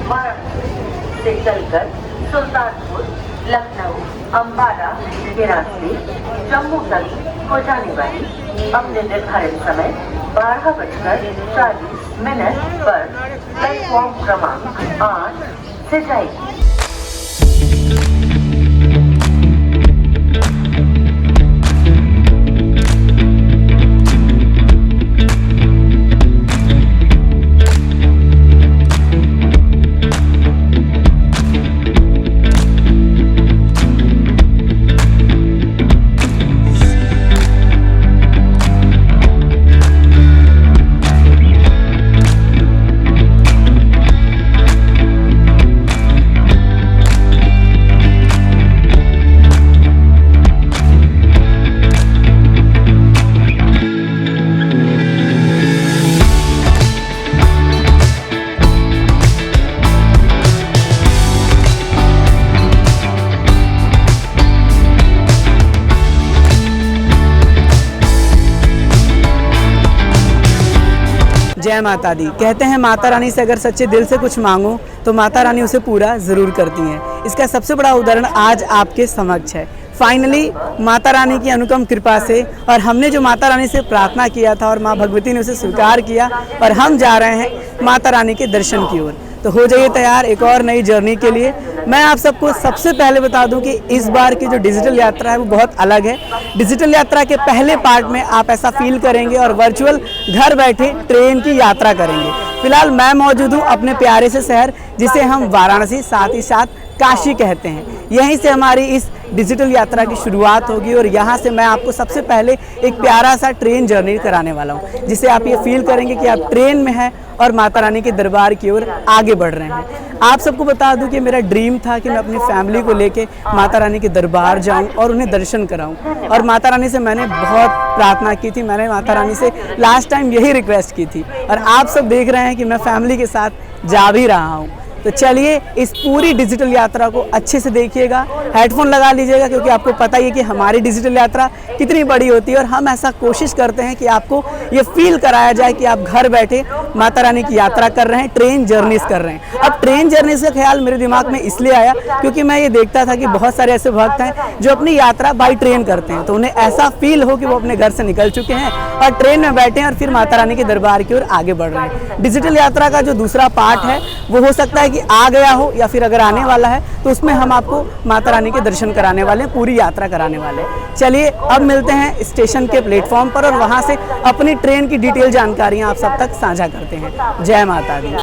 वाराणसी से चलकर सुल्तानपुर, लखनऊ, अम्बाला, वाराणसी, जम्मू तक हो जाने वाली अपने निर्धारित समय 12:40 पर प्लेटफॉर्म क्रमांक 8 से जाएगी। जय माता दी। कहते हैं माता रानी से अगर सच्चे दिल से कुछ मांगो तो माता रानी उसे पूरा ज़रूर करती हैं। इसका सबसे बड़ा उदाहरण आज आपके समक्ष है। फाइनली माता रानी की अनुपम कृपा से और हमने जो माता रानी से प्रार्थना किया था और माँ भगवती ने उसे स्वीकार किया और हम जा रहे हैं माता रानी के दर्शन की ओर। तो हो जाइए तैयार एक और नई जर्नी के लिए। मैं आप सबको सबसे पहले बता दूं कि इस बार की जो डिजिटल यात्रा है वो बहुत अलग है। डिजिटल यात्रा के पहले पार्ट में आप ऐसा फील करेंगे और वर्चुअल घर बैठे ट्रेन की यात्रा करेंगे। फिलहाल मैं मौजूद हूँ अपने प्यारे से शहर जिसे हम वाराणसी साथ ही साथ काशी कहते हैं। यहीं से हमारी इस डिजिटल यात्रा की शुरुआत होगी और यहाँ से मैं आपको सबसे पहले एक प्यारा सा ट्रेन जर्नी कराने वाला हूँ जिसे आप ये फील करेंगे कि आप ट्रेन में हैं और माता रानी के दरबार की ओर आगे बढ़ रहे हैं। आप सबको बता दूं कि मेरा ड्रीम था कि मैं अपनी फैमिली को लेके माता रानी के दरबार जाऊं और उन्हें दर्शन कराऊं और माता रानी से मैंने बहुत प्रार्थना की थी। मैंने माता रानी से लास्ट टाइम यही रिक्वेस्ट की थी और आप सब देख रहे हैं कि मैं फैमिली के साथ जा भी रहा हूँ। तो चलिए इस पूरी डिजिटल यात्रा को अच्छे से देखिएगा, हेडफोन लगा लीजिएगा क्योंकि आपको पता ही है कि हमारी डिजिटल यात्रा कितनी बड़ी होती है और हम ऐसा कोशिश करते हैं कि आपको ये फील कराया जाए कि आप घर बैठे माता रानी की यात्रा कर रहे हैं, ट्रेन जर्नीज कर रहे हैं। अब ट्रेन जर्नीज का ख्याल मेरे दिमाग में इसलिए आया क्योंकि मैं ये देखता था कि बहुत सारे ऐसे भक्त हैं जो अपनी यात्रा बाई ट्रेन करते हैं, तो उन्हें ऐसा फील हो कि वो अपने घर से निकल चुके हैं और ट्रेन में बैठे हैं और फिर माता रानी के दरबार की ओर आगे बढ़ रहे हैं। डिजिटल यात्रा का जो दूसरा पार्ट है वो हो सकता है कि आ गया हो या फिर अगर आने वाला है तो उसमें हम आपको माता रानी के दर्शन कराने वाले हैं, पूरी यात्रा कराने वाले हैं। चलिए अब मिलते हैं स्टेशन के प्लेटफॉर्म पर और वहां से अपनी ट्रेन की डिटेल जानकारियां आप सब तक साझा करते हैं। जय माता दी।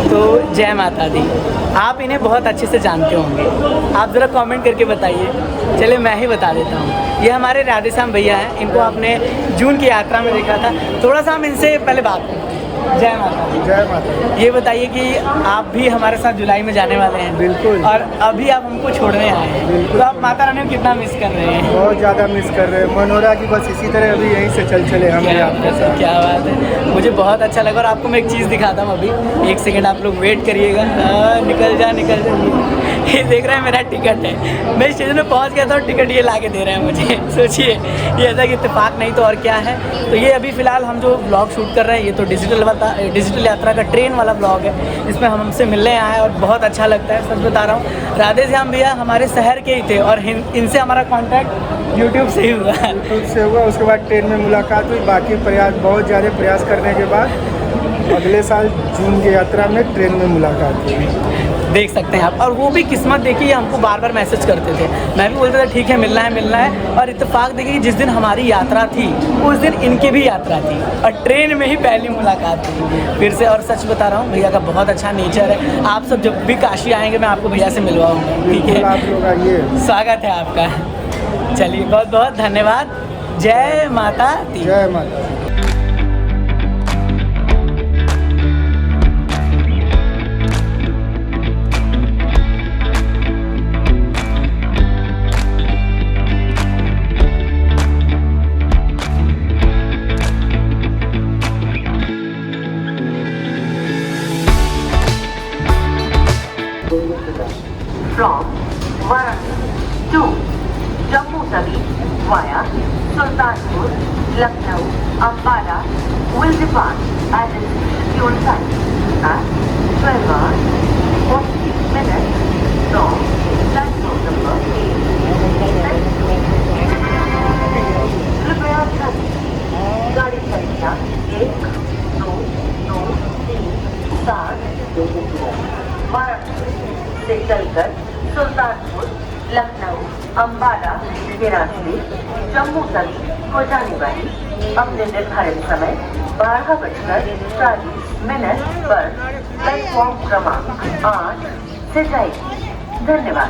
तो जय माता दी। आप इन्हें बहुत अच्छे से जानते होंगे, आप ज़रा कमेंट करके बताइए। चलिए मैं ही बता देता हूँ। ये हमारे राधे श्याम भैया हैं, इनको आपने जून की यात्रा में देखा था। थोड़ा सा हम इनसे पहले बात करें। जय माता दी। जय माता दी। ये बताइए कि आप भी हमारे साथ जुलाई में जाने वाले हैं। बिल्कुल। और अभी आप हमको छोड़ने आए हैं। बिल्कुल। तो आप माता रानी को कितना मिस कर रहे हैं? बहुत ज़्यादा मिस कर रहे हैं। मन हो रहा है कि बस इसी तरह अभी यहीं से चले हम आपके साथ। क्या बात है, मुझे बहुत अच्छा लगा। और आपको मैं एक चीज़ दिखाता हूँ अभी, एक सेकेंड आप लोग वेट करिएगा। निकल जा ये देख रहे हैं मेरा टिकट है। मैं स्टेशन में पहुँच गया था और टिकट ये ला के दे रहे हैं मुझे। सोचिए ये ऐसा कि इत्तेफाक नहीं तो और क्या है। तो ये अभी फ़िलहाल हम जो ब्लॉग शूट कर रहे हैं ये तो डिजिटल यात्रा का ट्रेन वाला ब्लॉग है। इसमें हम हमसे मिलने आए और बहुत अच्छा लगता है, सच बता रहा हूँ। राधे श्याम भैया हमारे शहर के ही थे और इनसे हमारा कॉन्टैक्ट यूट्यूब से ही हुआ। उसके बाद ट्रेन में मुलाकात हुई। बाकी बहुत ज़्यादा प्रयास करने के बाद अगले साल जून की यात्रा में ट्रेन में मुलाकात हुई। देख सकते हैं आप। और वो भी किस्मत देखिए, हमको बार बार मैसेज करते थे। मैं भी बोलता था ठीक है मिलना है। और इत्तेफाक देखिए जिस दिन हमारी यात्रा थी उस दिन इनकी भी यात्रा थी और ट्रेन में ही पहली मुलाकात थी फिर से। और सच बता रहा हूँ भैया का बहुत अच्छा नेचर है। आप सब जब भी काशी आएंगे मैं आपको भैया से मिलवाऊँगा, ठीक है? आप लोग आइए, स्वागत है आपका। चलिए बहुत बहुत धन्यवाद। जय माता दी। जय माता। from Varanasi to Jammu Tawi via Sultanpur, Lucknow, Ambala will depart at its scheduled time at 12 hours 40 minutes from platform number 8. कृपया ध्यान दीजिए, गाड़ी संख्या 1, 2, 2, 3, 7 वाराणसी से चलकर सुल्तानपुर, लखनऊ, अम्बाला, वाराणसी, जम्मू तवी को जाने वाली अपने निर्धारित समय 12:40 पर प्लेटफॉर्म क्रमांक 8 से जाएगी। धन्यवाद।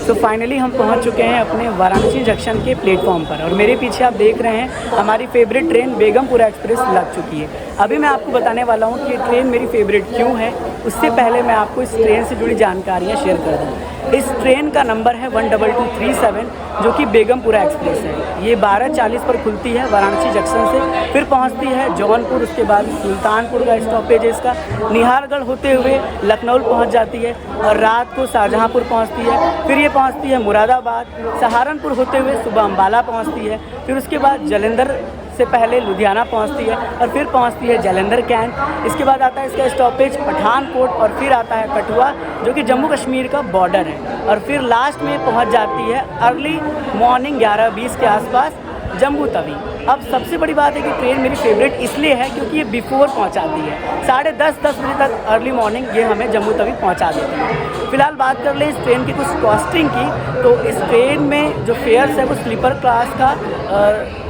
तो फाइनली हम पहुंच चुके हैं अपने वाराणसी जंक्शन के प्लेटफॉर्म पर और मेरे पीछे आप देख रहे हैं हमारी फेवरेट ट्रेन बेगमपुरा एक्सप्रेस लग चुकी है। अभी मैं आपको बताने वाला हूं कि ये ट्रेन मेरी फेवरेट क्यों है। उससे पहले मैं आपको इस ट्रेन से जुड़ी जानकारियां शेयर कर दूं। इस ट्रेन का नंबर है 12237 जो कि बेगमपुरा एक्सप्रेस है। ये 12:40 पर खुलती है वाराणसी जंक्शन से, फिर पहुंचती है जौनपुर, उसके बाद सुल्तानपुर का स्टॉपेज है इसका, निहारगढ़ होते हुए लखनऊ पहुंच जाती है और रात को शाहजहाँपुर पहुंचती है। फिर ये पहुंचती है मुरादाबाद, सहारनपुर होते हुए सुबह अम्बाला पहुंचती है। फिर उसके बाद जालंधर से पहले लुधियाना पहुंचती है और फिर पहुंचती है जालंधर कैंट। इसके बाद आता है इसका स्टॉपेज पठानकोट और फिर आता है कठुआ जो कि जम्मू कश्मीर का बॉर्डर है और फिर लास्ट में पहुंच जाती है अर्ली मॉर्निंग 11:20 के आसपास जम्मू तवी। अब सबसे बड़ी बात है कि ट्रेन मेरी फेवरेट इसलिए है क्योंकि ये बिफोर पहुंचाती है, 10:30 बजे तक अर्ली मॉर्निंग ये हमें जम्मू तवी पहुंचा देती है। फिलहाल बात कर लें इस ट्रेन की कुछ कॉस्टिंग की, तो इस ट्रेन में जो फेयर्स है वो स्लीपर क्लास का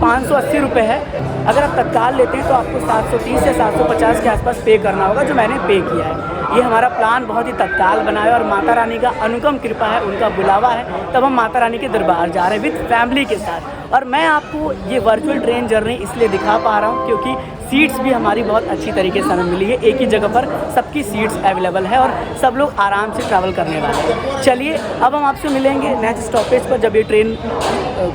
580 रुपये है। अगर आप तत्काल लेते हैं तो आपको 730 से 750 के आसपास पे करना होगा, जो मैंने पे किया है। ये हमारा प्लान बहुत ही तत्काल बना है और माता रानी का अनुपम कृपा है, उनका बुलावा है, तब हम माता रानी के दरबार जा रहे हैं विद फैमिली के साथ। और मैं आपको ये वर्चुअल ट्रेन जर्नी इसलिए दिखा पा रहा हूँ क्योंकि सीट्स भी हमारी बहुत अच्छी तरीके से हमें मिली है। एक ही जगह पर सबकी सीट्स अवेलेबल है और सब लोग आराम से ट्रैवल करने वाले हैं। चलिए अब हम आपसे मिलेंगे नेक्स्ट स्टॉपेज पर जब ये ट्रेन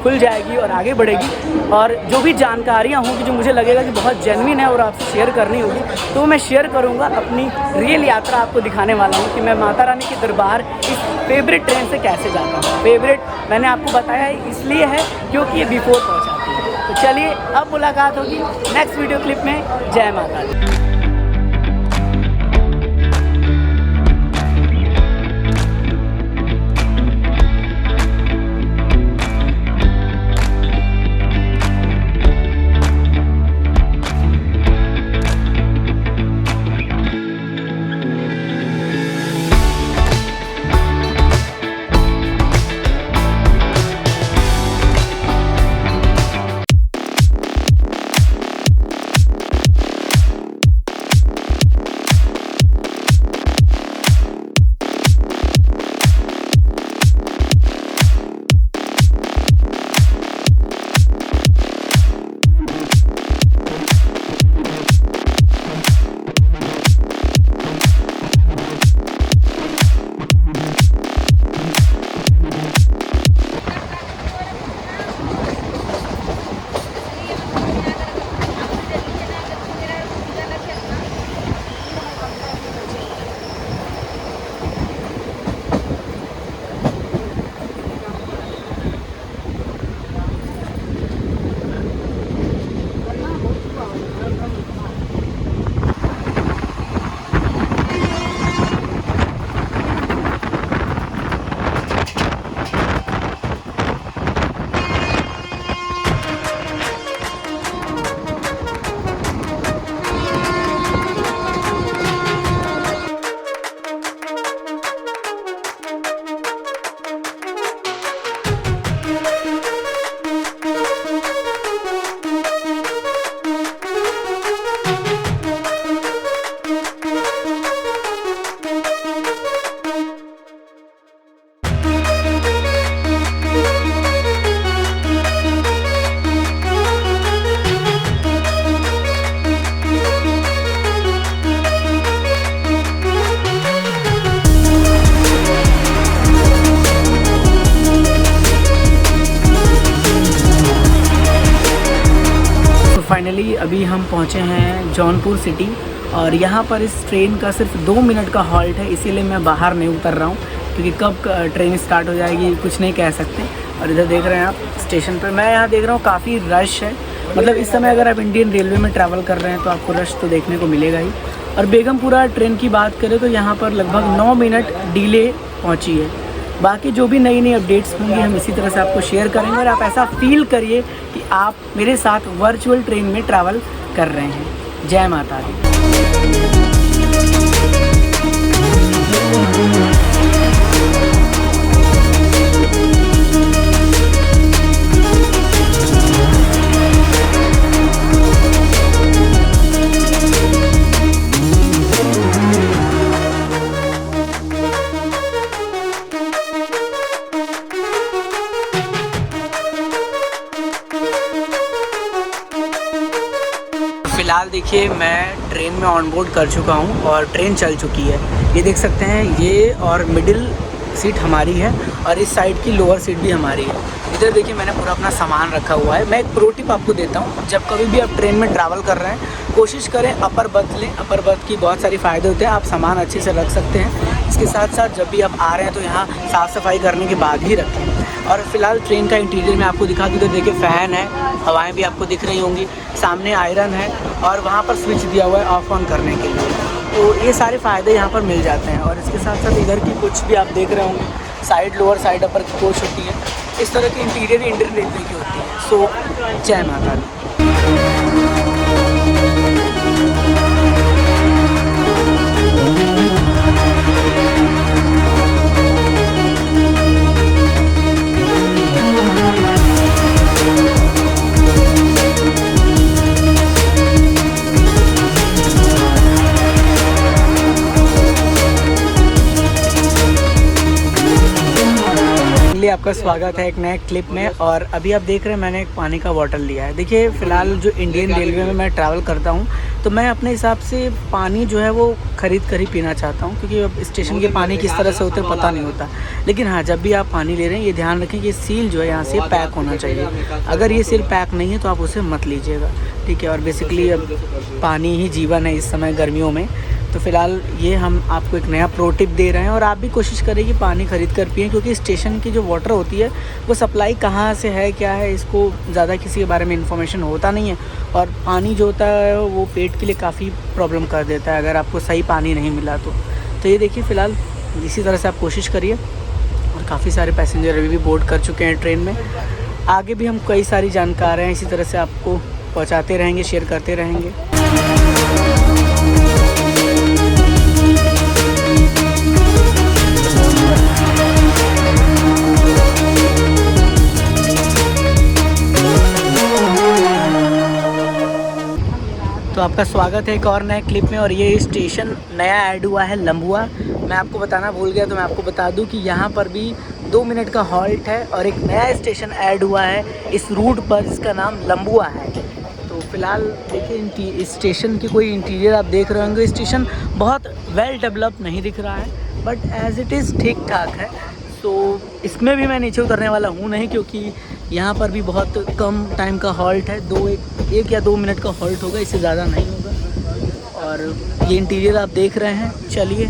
खुल जाएगी और आगे बढ़ेगी, और जो भी जानकारियाँ होंगी जो मुझे लगेगा कि बहुत जेन्युइन है और आपसे शेयर करनी होगी तो मैं शेयर करूँगा। अपनी रियल यात्रा आपको दिखाने वाला हूँ कि मैं माता रानी के दरबार इस फेवरेट ट्रेन से कैसे जाता हूँ। फेवरेट मैंने आपको बताया है इसलिए है क्योंकि ये बिफोर पहुँचाती है। तो चलिए अब मुलाकात होगी नेक्स्ट वीडियो क्लिप में। जय माता दी। फाइनली अभी हम पहुंचे हैं जौनपुर सिटी और यहाँ पर इस ट्रेन का सिर्फ 2 मिनट का हॉल्ट है, इसीलिए मैं बाहर नहीं उतर रहा हूँ क्योंकि कब ट्रेन स्टार्ट हो जाएगी कुछ नहीं कह सकते। और इधर देख रहे हैं आप स्टेशन पर, मैं यहाँ देख रहा हूँ काफ़ी रश है। मतलब इस समय अगर आप इंडियन रेलवे में ट्रैवल कर रहे हैं तो आपको रश तो देखने को मिलेगा ही। और बेगमपुरा ट्रेन की बात करें तो यहाँ पर लगभग 9 मिनट डिले पहुँची है। बाकी जो भी नई नई अपडेट्स होंगी हम इसी तरह से आपको शेयर करेंगे और आप ऐसा फील करिए कि आप मेरे साथ वर्चुअल ट्रेन में ट्रैवल कर रहे हैं। जय माता दी। फ़िलहाल देखिए मैं ट्रेन में ऑन बोर्ड कर चुका हूँ और ट्रेन चल चुकी है। ये देख सकते हैं, ये और मिडिल सीट हमारी है और इस साइड की लोअर सीट भी हमारी है। इधर देखिए मैंने पूरा अपना सामान रखा हुआ है। मैं एक प्रो टिप आपको देता हूँ, जब कभी भी आप ट्रेन में ट्रैवल कर रहे हैं कोशिश करें अपर बर्थ लें। अपर बर्थ की बहुत सारी फ़ायदे होते हैं, आप सामान अच्छे से रख सकते हैं। इसके साथ साथ जब भी आप आ रहे हैं तो यहाँ साफ़ सफाई करने के बाद ही रखें। और फिलहाल ट्रेन का इंटीरियर मैं आपको दिखा दूँ। तो देखिए फ़ैन है, हवाएं भी आपको दिख रही होंगी, सामने आयरन है और वहाँ पर स्विच दिया हुआ है ऑफ ऑन करने के लिए। तो ये सारे फ़ायदे यहाँ पर मिल जाते हैं। और इसके साथ साथ इधर की कुछ भी आप देख रहे होंगे, साइड लोअर साइड अपर की कोच होती है, इस तरह की इंटीरियर इंडियन रेलवे की होती है। सो जय माता दी। आपका स्वागत है एक नए क्लिप में। और अभी आप देख रहे हैं मैंने एक पानी का बॉटल लिया है। देखिए फ़िलहाल जो इंडियन रेलवे में मैं ट्रैवल करता हूँ तो मैं अपने हिसाब से पानी जो है वो ख़रीद कर ही पीना चाहता हूँ, क्योंकि अब स्टेशन के पानी किस तरह से होते हैं पता नहीं होता। लेकिन हाँ, जब भी आप पानी ले रहे हैं ये ध्यान रखें कि सील जो है यहाँ से पैक होना चाहिए। अगर ये सील पैक नहीं है तो आप उसे मत लीजिएगा, ठीक है। और बेसिकली अब पानी ही जीवन है इस समय गर्मियों में। तो फ़िलहाल ये हम आपको एक नया प्रो टिप दे रहे हैं और आप भी कोशिश करें कि पानी ख़रीद कर पिएँ, क्योंकि स्टेशन की जो वाटर होती है वो सप्लाई कहाँ से है क्या है इसको ज़्यादा किसी के बारे में इन्फॉर्मेशन होता नहीं है। और पानी जो होता है वो पेट के लिए काफ़ी प्रॉब्लम कर देता है अगर आपको सही पानी नहीं मिला तो ये देखिए फ़िलहाल इसी तरह से आप कोशिश करिए। और काफ़ी सारे पैसेंजर अभी भी बोर्ड कर चुके हैं ट्रेन में। आगे भी हम कई सारी जानकारियाँ इसी तरह से आपको पहुँचाते रहेंगे, शेयर करते रहेंगे। तो आपका स्वागत है एक और नए क्लिप में। और ये स्टेशन नया ऐड हुआ है लंबुआ। मैं आपको बताना भूल गया तो मैं आपको बता दूं कि यहाँ पर भी 2 मिनट का हॉल्ट है और एक नया स्टेशन ऐड हुआ है इस रूट पर जिसका नाम लंबुआ है। तो फिलहाल देखिए स्टेशन की कोई इंटीरियर आप देख रहे होंगे, स्टेशन बहुत वेल डेवलप नहीं दिख रहा है बट एज़ इट इज़ ठीक ठाक है। तो इसमें भी मैं नीचे उतरने वाला हूँ नहीं, क्योंकि यहाँ पर भी बहुत कम टाइम का हॉल्ट है, एक या 2 मिनट का हॉल्ट होगा, इससे ज़्यादा नहीं होगा। और ये इंटीरियर आप देख रहे हैं। चलिए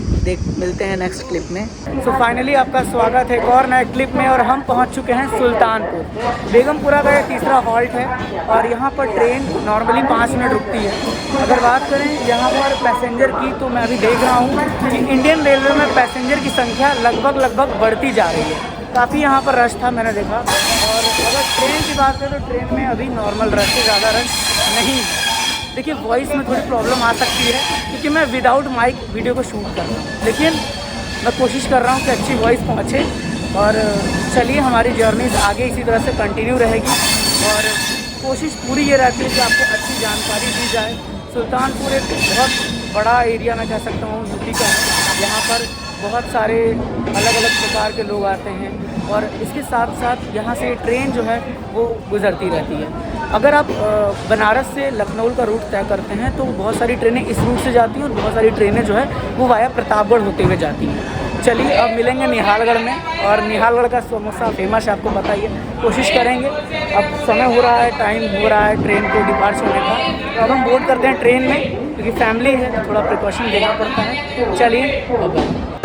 मिलते हैं नेक्स्ट क्लिप में। सो फाइनली आपका स्वागत है एक और नए क्लिप में और हम पहुंच चुके हैं सुल्तानपुर। बेगमपुरा का ये तीसरा हॉल्ट है और यहाँ पर ट्रेन नॉर्मली 5 मिनट रुकती है। अगर बात करें यहाँ पर पैसेंजर की तो मैं अभी देख रहा हूँ कि इंडियन रेलवे में पैसेंजर की संख्या लगभग बढ़ती जा रही है। काफ़ी यहाँ पर रश था मैंने देखा। और अगर ट्रेन की बात करें तो ट्रेन में अभी नॉर्मल रश से ज़्यादा रश नहीं है। देखिए वॉइस में थोड़ी प्रॉब्लम आ सकती है क्योंकि मैं विदाउट माइक वीडियो को शूट कर रहा हूँ, लेकिन मैं कोशिश कर रहा हूँ कि अच्छी वॉइस पहुँचे। और चलिए हमारी जर्नी आगे इसी तरह से कंटिन्यू रहेगी और कोशिश पूरी ये रहती है कि आपको अच्छी जानकारी दी जाए। सुल्तानपुर एक बहुत बड़ा एरिया मैं कह सकता हूँ यूपी का है। यहाँ पर बहुत सारे अलग अलग प्रकार के लोग आते हैं और इसके साथ साथ यहाँ से ट्रेन जो है वो गुज़रती रहती है। अगर आप बनारस से लखनऊ का रूट तय करते हैं तो बहुत सारी ट्रेनें इस रूट से जाती हैं और बहुत सारी ट्रेनें जो है वो वाया प्रतापगढ़ होते हुए जाती हैं। चलिए अब मिलेंगे निहालगढ़ में और निहालगढ़ का समोसा फेमस है, आपको बताइए। कोशिश करेंगे, अब समय हो रहा है, टाइम हो रहा है ट्रेन को डिपार्च होने का, तो अब हम बोर्ड करते हैं ट्रेन में क्योंकि फैमिली है तो थोड़ा प्रिकॉशन लेना पड़ता है। चलिए अब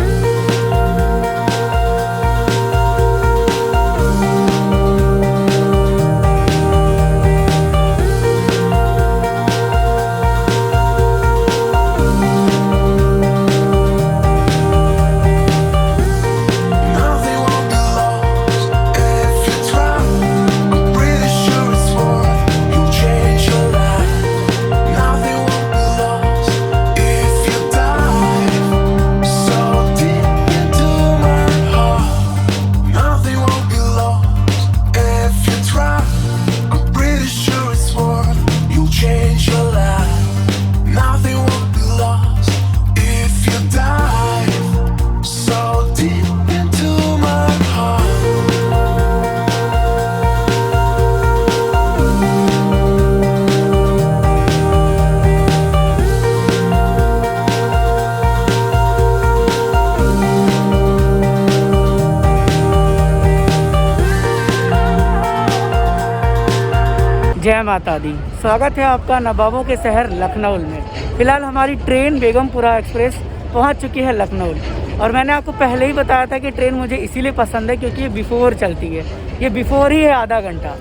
जय माता दी। स्वागत है आपका नवाबों के शहर लखनऊ में। फ़िलहाल हमारी ट्रेन बेगमपुरा एक्सप्रेस पहुंच चुकी है लखनऊ। और मैंने आपको पहले ही बताया था कि ट्रेन मुझे इसीलिए पसंद है क्योंकि ये बिफोर चलती है। ये बिफोर ही है आधा घंटा।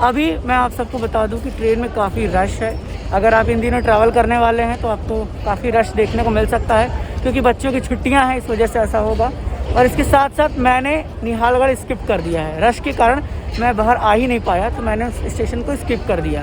अभी मैं आप सबको बता दूं कि ट्रेन में काफ़ी रश है। अगर आप इन दिनों ट्रैवल करने वाले हैं तो आपको काफ़ी रश देखने को मिल सकता है क्योंकि बच्चों की छुट्टियाँ हैं, इस वजह से ऐसा होगा। और इसके साथ साथ मैंने निहालगढ़ स्किप कर दिया है। रश के कारण मैं बाहर आ ही नहीं पाया, तो मैंने उस स्टेशन को स्किप कर दिया।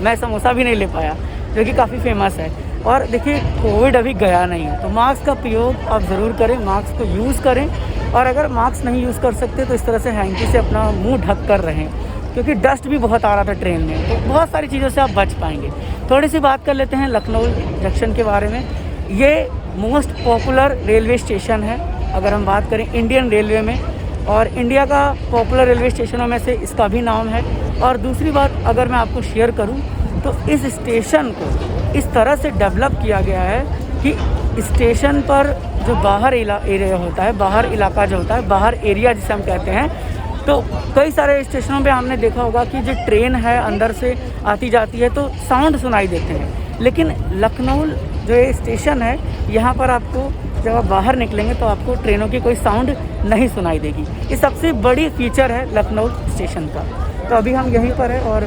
मैं समोसा भी नहीं ले पाया जो कि काफ़ी फेमस है। और देखिए, कोविड अभी गया नहीं है, तो मास्क का प्रयोग आप ज़रूर करें, मास्क को यूज़ करें। और अगर मास्क नहीं यूज़ कर सकते तो इस तरह से हैंकी से अपना मुंह ढक कर रहें क्योंकि डस्ट भी बहुत आ रहा था ट्रेन में। तो बहुत सारी चीज़ों से आप बच पाएंगे। थोड़ी सी बात कर लेते हैं लखनऊ जंक्शन के बारे में। ये मोस्ट पॉपुलर रेलवे स्टेशन है अगर हम बात करें इंडियन रेलवे में, और इंडिया का पॉपुलर रेलवे स्टेशनों में से इसका भी नाम है। और दूसरी बात अगर मैं आपको शेयर करूं तो इस स्टेशन को इस तरह से डेवलप किया गया है कि स्टेशन पर जो बाहर एरिया होता है, बाहर इलाका जो होता है, बाहर एरिया जिसे हम कहते हैं, तो कई सारे स्टेशनों पे हमने देखा होगा कि जो ट्रेन है अंदर से आती जाती है तो साउंड सुनाई देते हैं। लेकिन लखनऊ जो ये स्टेशन है, यहाँ पर आपको जब आप बाहर निकलेंगे तो आपको ट्रेनों की कोई साउंड नहीं सुनाई देगी। ये सबसे बड़ी फीचर है लखनऊ स्टेशन का। तो अभी हम यहीं पर हैं और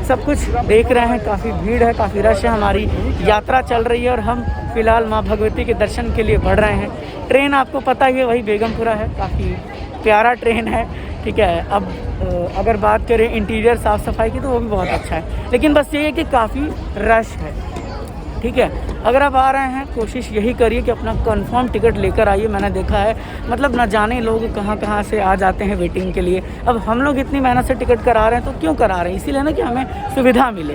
सब कुछ देख रहे हैं। काफ़ी भीड़ है, काफ़ी रश है। हमारी यात्रा चल रही है और हम फ़िलहाल माँ भगवती के दर्शन के लिए बढ़ रहे हैं। ट्रेन आपको पता ही है वही बेगमपुरा है, काफ़ी प्यारा ट्रेन है, ठीक है। अब अगर बात करें इंटीरियर साफ़ सफाई की तो वो भी बहुत अच्छा है, लेकिन बस ये है कि काफ़ी रश है, ठीक है। अगर आप आ रहे हैं कोशिश यही करिए कि अपना कंफर्म टिकट लेकर आइए। मैंने देखा है मतलब न जाने लोग कहाँ कहाँ से आ जाते हैं वेटिंग के लिए। अब हम लोग इतनी मेहनत से टिकट करा रहे हैं तो क्यों करा रहे हैं, इसीलिए ना कि हमें सुविधा मिले।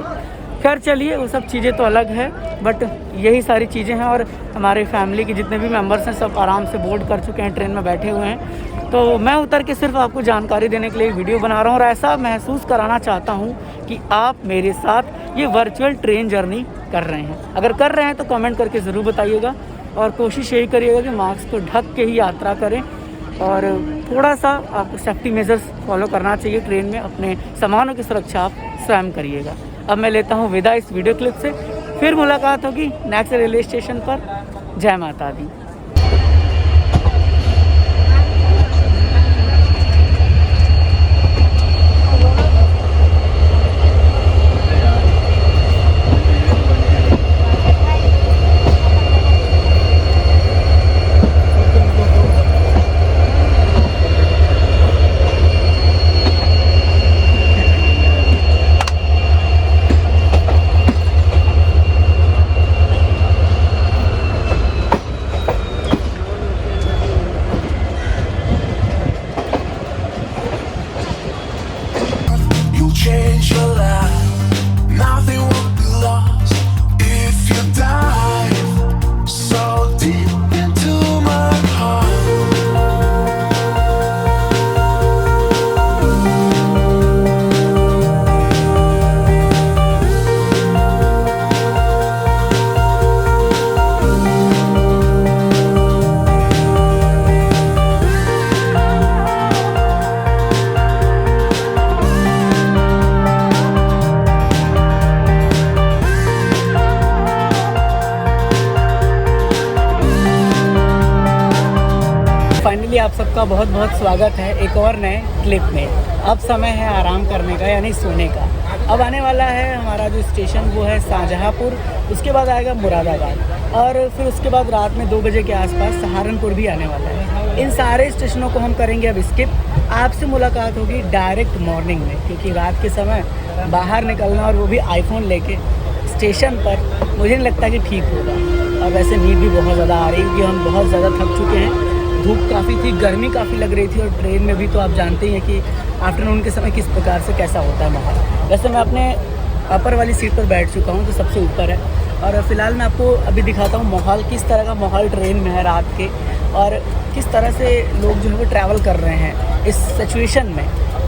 खैर चलिए, वो सब चीज़ें तो अलग है, बट यही सारी चीज़ें हैं। और हमारे फैमिली के जितने भी मेम्बर्स हैं सब आराम से बोर्ड कर चुके हैं, ट्रेन में बैठे हुए हैं। तो मैं उतर के सिर्फ आपको जानकारी देने के लिए वीडियो बना रहा हूँ और ऐसा महसूस कराना चाहता हूँ कि आप मेरे साथ ये वर्चुअल ट्रेन जर्नी कर रहे हैं। अगर कर रहे हैं तो कमेंट करके ज़रूर बताइएगा और कोशिश यही करिएगा कि मास्क को ढक के ही यात्रा करें और थोड़ा सा आपको सेफ्टी मेजर्स फॉलो करना चाहिए ट्रेन में। अपने सामानों की सुरक्षा आप स्वयं करिएगा। अब मैं लेता हूँ विदा इस वीडियो क्लिप से, फिर मुलाकात होगी नेक्स्ट रेलवे स्टेशन पर। जय माता दी। Change your life, nothing will be lost if you dive so deep into my finally आप सबका बहुत बहुत स्वागत है एक और नए क्लिप में। अब समय है आराम करने का, यानी सोने का। अब आने वाला है हमारा जो स्टेशन वो है शाहजहाँपुर, उसके बाद आएगा मुरादाबाद और फिर उसके बाद रात में 2 बजे के आसपास सहारनपुर भी आने वाला है। इन सारे स्टेशनों को हम करेंगे अब स्किप। आपसे मुलाकात होगी डायरेक्ट मॉर्निंग में, क्योंकि रात के समय बाहर निकलना और वो भी आईफोन लेके स्टेशन पर मुझे नहीं लगता कि ठीक होगा। और वैसे नींद भी बहुत ज़्यादा आ रही है क्योंकि हम बहुत ज़्यादा थक चुके हैं। धूप काफ़ी थी, गर्मी काफ़ी लग रही थी और ट्रेन में भी तो आप जानते ही हैं कि आफ्टरनून के समय किस प्रकार से कैसा होता है माहौल। वैसे मैं अपने अपर वाली सीट पर बैठ चुका हूँ जो सबसे ऊपर है और फ़िलहाल मैं आपको अभी दिखाता हूँ माहौल, किस तरह का माहौल ट्रेन में है रात के और किस तरह से लोग जो है वो ट्रैवल कर रहे हैं इस सिचुएशन में।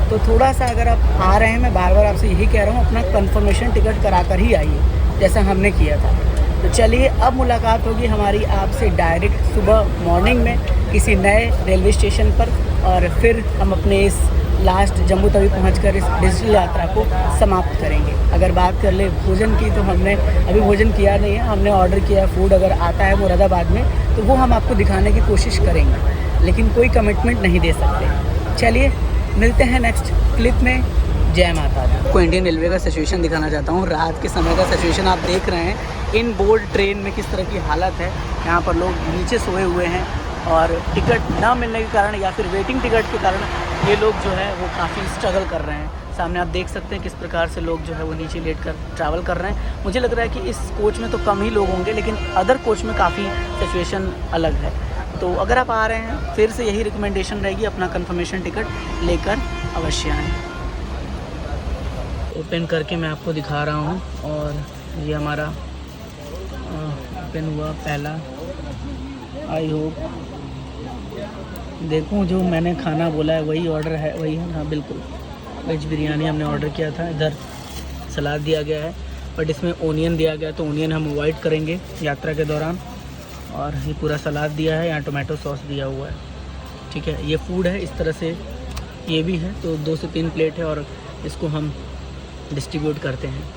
तो थोड़ा सा अगर आप आ रहे हैं, मैं बार बार आपसे यही कह रहा हूँ, अपना कंफर्मेशन टिकट करा कर ही आइए जैसा हमने किया था। तो चलिए अब मुलाकात होगी हमारी आपसे डायरेक्ट सुबह मॉर्निंग में किसी नए रेलवे स्टेशन पर और फिर हम अपने इस लास्ट जम्मू तवी पहुंचकर इस डिजिटल यात्रा को समाप्त करेंगे। अगर बात कर ले भोजन की तो हमने अभी भोजन किया नहीं है, हमने ऑर्डर किया है। फूड अगर आता है मुरादाबाद में तो वो हम आपको दिखाने की कोशिश करेंगे, लेकिन कोई कमिटमेंट नहीं दे सकते। चलिए मिलते हैं नेक्स्ट क्लिप में। जय माता दी। आपको इंडियन रेलवे का सिचुएशन दिखाना चाहता हूँ। रात के समय का सिचुएशन आप देख रहे हैं। इन बोर्ड ट्रेन में किस तरह की हालत है। यहाँ पर लोग नीचे सोए हुए हैं और टिकट ना मिलने के कारण या फिर वेटिंग टिकट के कारण ये लोग जो है वो काफ़ी स्ट्रगल कर रहे हैं। सामने आप देख सकते हैं किस प्रकार से लोग जो है वो नीचे लेट कर ट्रैवल कर रहे हैं। मुझे लग रहा है कि इस कोच में तो कम ही लोग होंगे, लेकिन अदर कोच में काफ़ी सिचुएशन अलग है। तो अगर आप आ रहे हैं फिर से यही रिकमेंडेशन रहेगी, अपना कंफर्मेशन टिकट लेकर अवश्य आएँ। ओपन करके मैं आपको दिखा रहा हूँ और ये हमारा ओपन हुआ पहला। आई होप देखूँ जो मैंने खाना बोला है वही ऑर्डर है, वही है। हाँ बिल्कुल, वेज बिरयानी हमने ऑर्डर किया था। इधर सलाद दिया गया है बट इसमें ओनियन दिया गया, तो ओनियन हम अवॉइड करेंगे यात्रा के दौरान। और ये पूरा सलाद दिया है, यहाँ टोमेटो सॉस दिया हुआ है। ठीक है, ये फूड है इस तरह से। ये भी है, तो 2 से 3 प्लेट है और इसको हम डिस्ट्रीब्यूट करते हैं।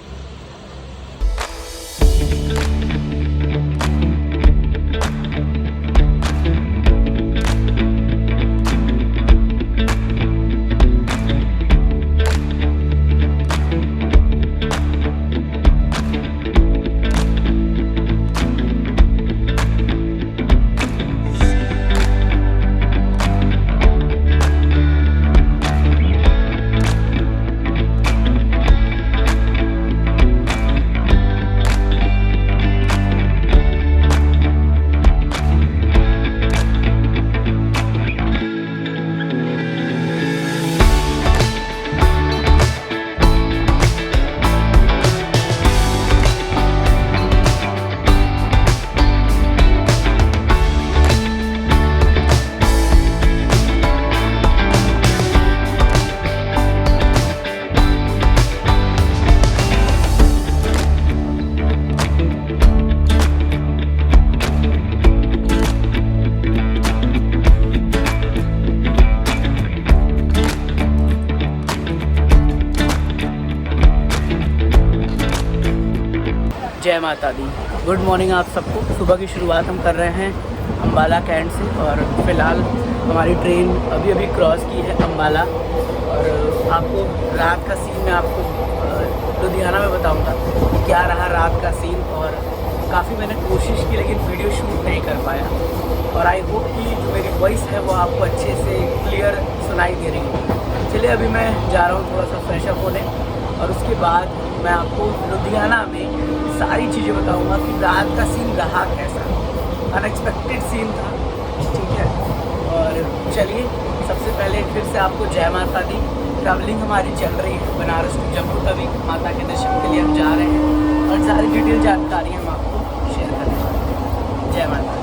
जय माता दी। गुड मॉर्निंग आप सबको। सुबह की शुरुआत हम कर रहे हैं अम्बाला कैंट से और फ़िलहाल हमारी ट्रेन अभी क्रॉस की है अम्बाला। और आपको रात का सीन मैं आपको लुधियाना में बताऊंगा कि क्या रहा रात का सीन। और काफ़ी मैंने कोशिश की लेकिन वीडियो शूट नहीं कर पाया। और आई होप कि जो मेरी वॉइस है वो आपको अच्छे से क्लियर सुनाई दे रही है। चलिए अभी मैं जा रहा हूँ थोड़ा सा फ्रेशअप होने और उसके बाद मैं आपको लुधियाना में सारी चीज़ें बताऊंगा कि रात का सीन रहा कैसा। अनएक्सपेक्टेड सीन था। ठीक है, और चलिए सबसे पहले फिर से आपको जय माता दी। ट्रैवलिंग हमारी चल रही है बनारस टू जम्मू तवी। माता के दर्शन के लिए हम जा रहे हैं और सारी डिटेल जानकारी हम आपको शेयर करने वाले हैं। जय माता दी।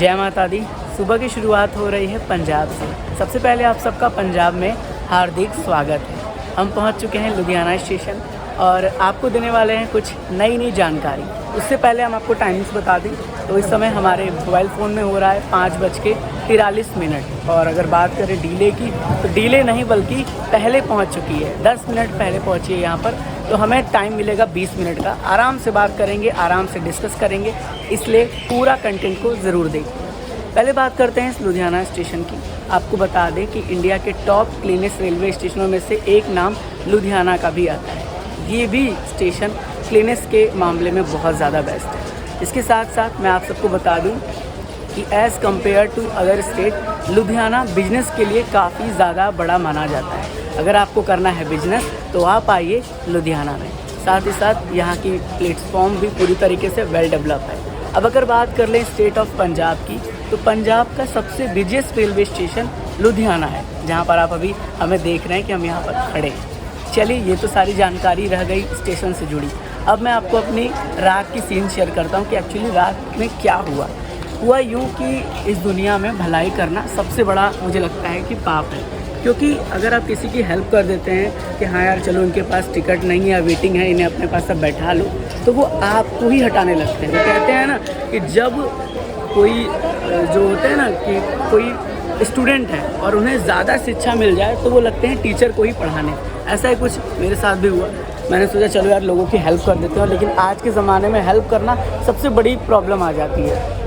जय माता दी। सुबह की शुरुआत हो रही है पंजाब से। सबसे पहले आप सबका पंजाब में हार्दिक स्वागत है। हम पहुंच चुके हैं लुधियाना स्टेशन और आपको देने वाले हैं कुछ नई जानकारी। उससे पहले हम आपको टाइमिंग्स बता दें तो इस समय हमारे मोबाइल फ़ोन में हो रहा है 5:43 और अगर बात करें डीले की तो डीले नहीं बल्कि पहले पहुंच चुकी है, 10 मिनट पहले पहुंची है यहाँ पर। तो हमें टाइम मिलेगा 20 मिनट का। आराम से बात करेंगे, आराम से डिस्कस करेंगे, इसलिए पूरा कंटेंट को ज़रूर देखिए। पहले बात करते हैं इस लुधियाना स्टेशन की। आपको बता दें कि इंडिया के टॉप क्लीनेस्ट रेलवे स्टेशनों में से एक नाम लुधियाना का भी आता है। ये भी स्टेशन क्लीनेस्ट के मामले में बहुत ज़्यादा बेस्ट है। इसके साथ साथ मैं आप सबको बता दूं कि as compare to other state Ludhiana business के लिए काफ़ी ज़्यादा बड़ा माना जाता है। अगर आपको करना है बिजनेस तो आप आइए लुधियाना में। साथ ही साथ यहाँ की प्लेटफॉर्म भी पूरी तरीके से वेल डेवलप है। अब अगर बात कर लें स्टेट ऑफ पंजाब की तो पंजाब का सबसे बिजिएस्ट रेलवे स्टेशन लुधियाना है, जहाँ पर आप अभी हमें देख रहे हैं कि हम यहाँ पर खड़े हैं। चलिए, ये तो सारी जानकारी रह गई स्टेशन से जुड़ी। अब मैं आपको अपनी रात की सीन शेयर करता हूँ कि एक्चुअली रात में क्या हुआ यूँ कि इस दुनिया में भलाई करना सबसे बड़ा मुझे लगता है कि पाप है। क्योंकि अगर आप किसी की हेल्प कर देते हैं कि हाँ यार चलो इनके पास टिकट नहीं है, वेटिंग है, इन्हें अपने पास सब बैठा लो, तो वो आपको ही हटाने लगते हैं। वो कहते हैं ना कि जब कोई जो होते हैं ना कि कोई स्टूडेंट है और उन्हें ज़्यादा शिक्षा मिल जाए तो वो लगते हैं टीचर को ही पढ़ाने। ऐसा ही कुछ मेरे साथ भी हुआ। मैंने सोचा चलो यार लोगों की हेल्प कर देते हैं, लेकिन आज के ज़माने में हेल्प करना सबसे बड़ी प्रॉब्लम आ जाती है।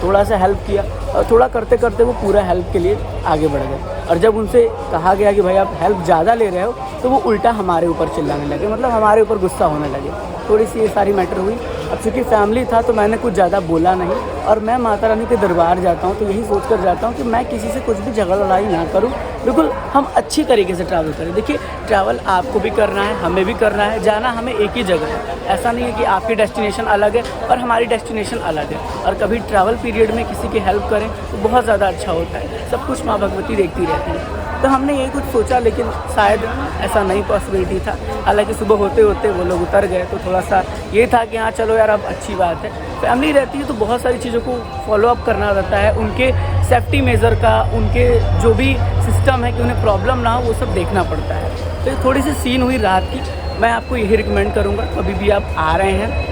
थोड़ा सा हेल्प किया और थोड़ा करते करते वो पूरा हेल्प के लिए आगे बढ़ गए। और जब उनसे कहा गया कि भाई आप हेल्प ज़्यादा ले रहे हो तो वो उल्टा हमारे ऊपर चिल्लाने लगे, मतलब हमारे ऊपर गुस्सा होने लगे। थोड़ी सी ये सारी मैटर हुई। अब चूँकि फैमिली था तो मैंने कुछ ज़्यादा बोला नहीं। और मैं माता रानी के दरबार जाता हूँ तो यही सोच कर जाता हूँ कि मैं किसी से कुछ भी झगड़ा लड़ाई ना करूँ, बिल्कुल हम अच्छी तरीके से ट्रैवल करें। देखिए, ट्रैवल आपको भी करना है, हमें भी करना है, जाना हमें एक ही जगह है। ऐसा नहीं है कि आपकी डेस्टिनेशन अलग है और हमारी डेस्टिनेशन अलग है। और कभी ट्रैवल पीरियड में किसी की हेल्प करें तो बहुत ज़्यादा अच्छा होता है। सब कुछ माँ भगवती देखती रहती है। तो हमने यही कुछ सोचा, लेकिन शायद ऐसा नहीं पॉसिबिलिटी था। हालांकि सुबह होते होते वो लोग उतर गए तो थोड़ा सा ये था कि हाँ चलो यार अब अच्छी बात है। फैमिली रहती है तो बहुत सारी चीज़ों को फॉलो अप करना रहता है, उनके सेफ्टी मेज़र का, उनके जो भी सिस्टम है कि उन्हें प्रॉब्लम ना हो वो सब देखना पड़ता है। तो ये थोड़ी सी सीन हुई रात की। मैं आपको यही रिकमेंड करूँगा, कभी भी आप आ रहे हैं,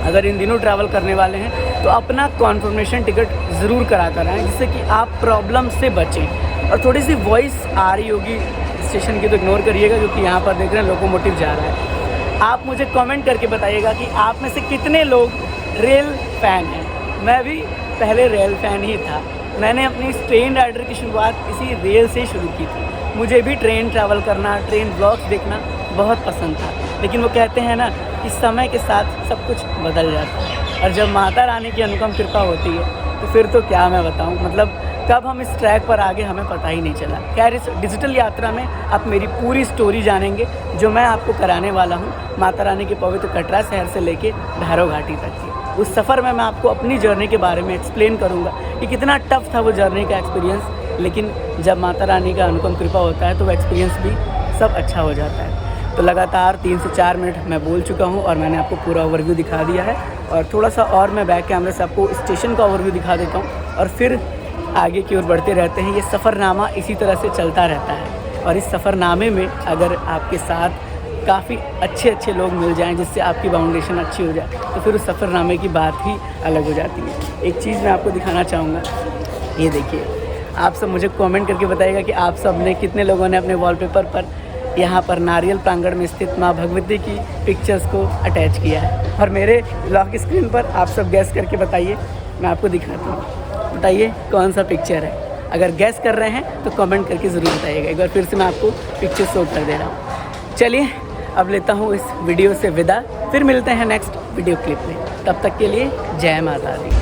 अगर इन दिनों ट्रैवल करने वाले हैं तो अपना कॉन्फर्मेशन टिकट ज़रूर करा कर आएँ, जिससे कि आप प्रॉब्लम से बचें। और थोड़ी सी वॉइस आ रही होगी स्टेशन की तो इग्नोर करिएगा, क्योंकि यहाँ पर देख रहे हैं लोकोमोटिव जा रहा है। आप मुझे कमेंट करके बताइएगा कि आप में से कितने लोग रेल फ़ैन हैं। मैं भी पहले रेल फ़ैन ही था। मैंने अपनी ट्रेन राइडर की शुरुआत इसी रेल से शुरू की थी। मुझे भी ट्रेन ट्रैवल करना, ट्रेन ब्लॉग्स देखना बहुत पसंद था। लेकिन वो कहते हैं ना कि समय के साथ सब कुछ बदल जाता है, और जब माता रानी की अनुपम कृपा होती है तो फिर तो क्या मैं बताऊँ, मतलब कब हम इस ट्रैक पर आगे हमें पता ही नहीं चला। खैर, इस डिजिटल यात्रा में आप मेरी पूरी स्टोरी जानेंगे जो मैं आपको कराने वाला हूँ माता रानी के पवित्र कटरा शहर से लेके भैरव घाटी तक की। उस सफ़र में मैं आपको अपनी जर्नी के बारे में एक्सप्लेन करूँगा कि कितना टफ था वो जर्नी का एक्सपीरियंस, लेकिन जब माता रानी का अनुपम कृपा होता है तो वो एक्सपीरियंस भी सब अच्छा हो जाता है। तो लगातार 3 से 4 मिनट मैं बोल चुका हूँ और मैंने आपको पूरा ओवरव्यू दिखा दिया है। और थोड़ा सा और मैं बैक कैमरे से आपको स्टेशन का ओवरव्यू दिखा देता हूँ और फिर आगे की ओर बढ़ते रहते हैं। ये सफ़रनामा इसी तरह से चलता रहता है। और इस सफ़रनामे में अगर आपके साथ काफ़ी अच्छे लोग मिल जाएं जिससे आपकी बाउंडेशन अच्छी हो जाए तो फिर उस सफ़रनामे की बात ही अलग हो जाती है। एक चीज़ मैं आपको दिखाना चाहूँगा, ये देखिए। आप सब मुझे कमेंट करके बताइएगा कि आप सब ने कितने लोगों ने अपने वॉलपेपर पर यहाँ पर नारियल प्रांगण में स्थित माँ भगवती की पिक्चर्स को अटैच किया है। और मेरे लॉक स्क्रीन पर आप सब गैस करके बताइए, मैं आपको दिखाता हूँ। बताइए कौन सा पिक्चर है। अगर गैस कर रहे हैं तो कमेंट करके ज़रूर बताइएगा। एक बार फिर से मैं आपको पिक्चर शो कर दे रहा हूँ। चलिए अब लेता हूँ इस वीडियो से विदा, फिर मिलते हैं नेक्स्ट वीडियो क्लिप में। तब तक के लिए जय माता दी।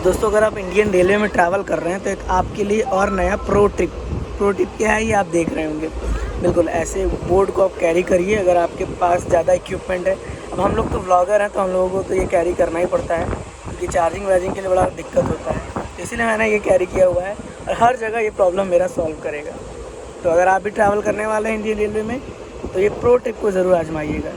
दोस्तों अगर आप इंडियन रेलवे में ट्रैवल कर रहे हैं तो एक आपके लिए और नया प्रो टिप क्या है ये आप देख रहे होंगे। बिल्कुल ऐसे बोर्ड को आप कैरी करिए अगर आपके पास ज़्यादा इक्विपमेंट है। अब हम लोग तो व्लॉगर हैं तो हम लोगों को तो ये कैरी करना ही पड़ता है क्योंकि चार्जिंग वार्जिंग के लिए बड़ा दिक्कत होता है, इसीलिए मैंने ये कैरी किया हुआ है और हर जगह ये प्रॉब्लम मेरा सॉल्व करेगा। तो अगर आप भी ट्रैवल करने वाले हैं इंडियन रेलवे में तो ये प्रो टिप को ज़रूर आजमाइएगा।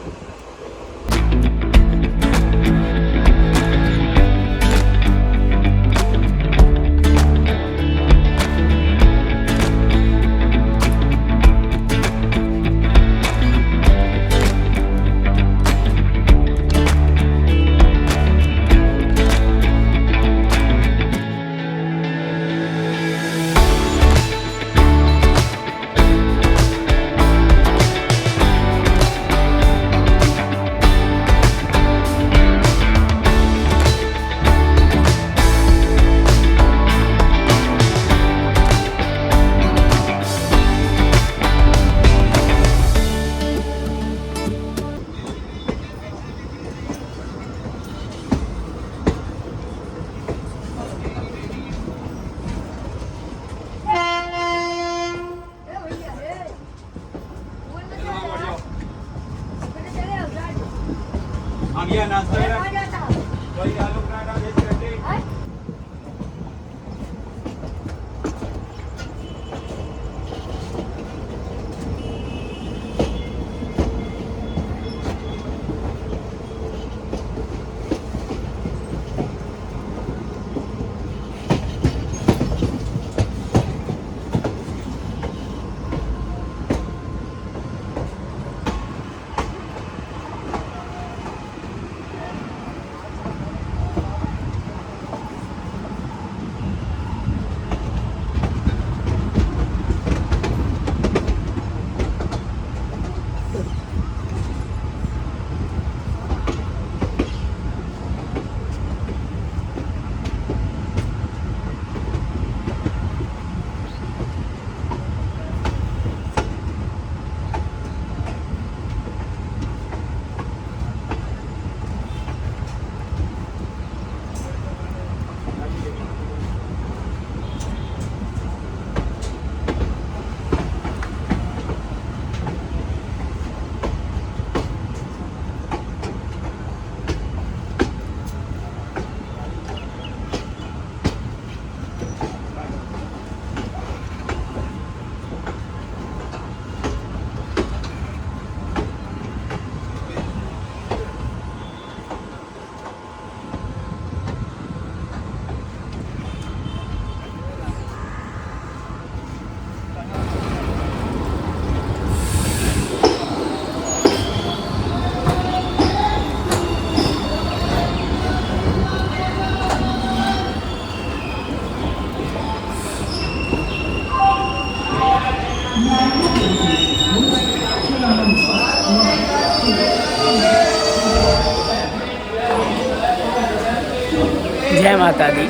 जय माता दी।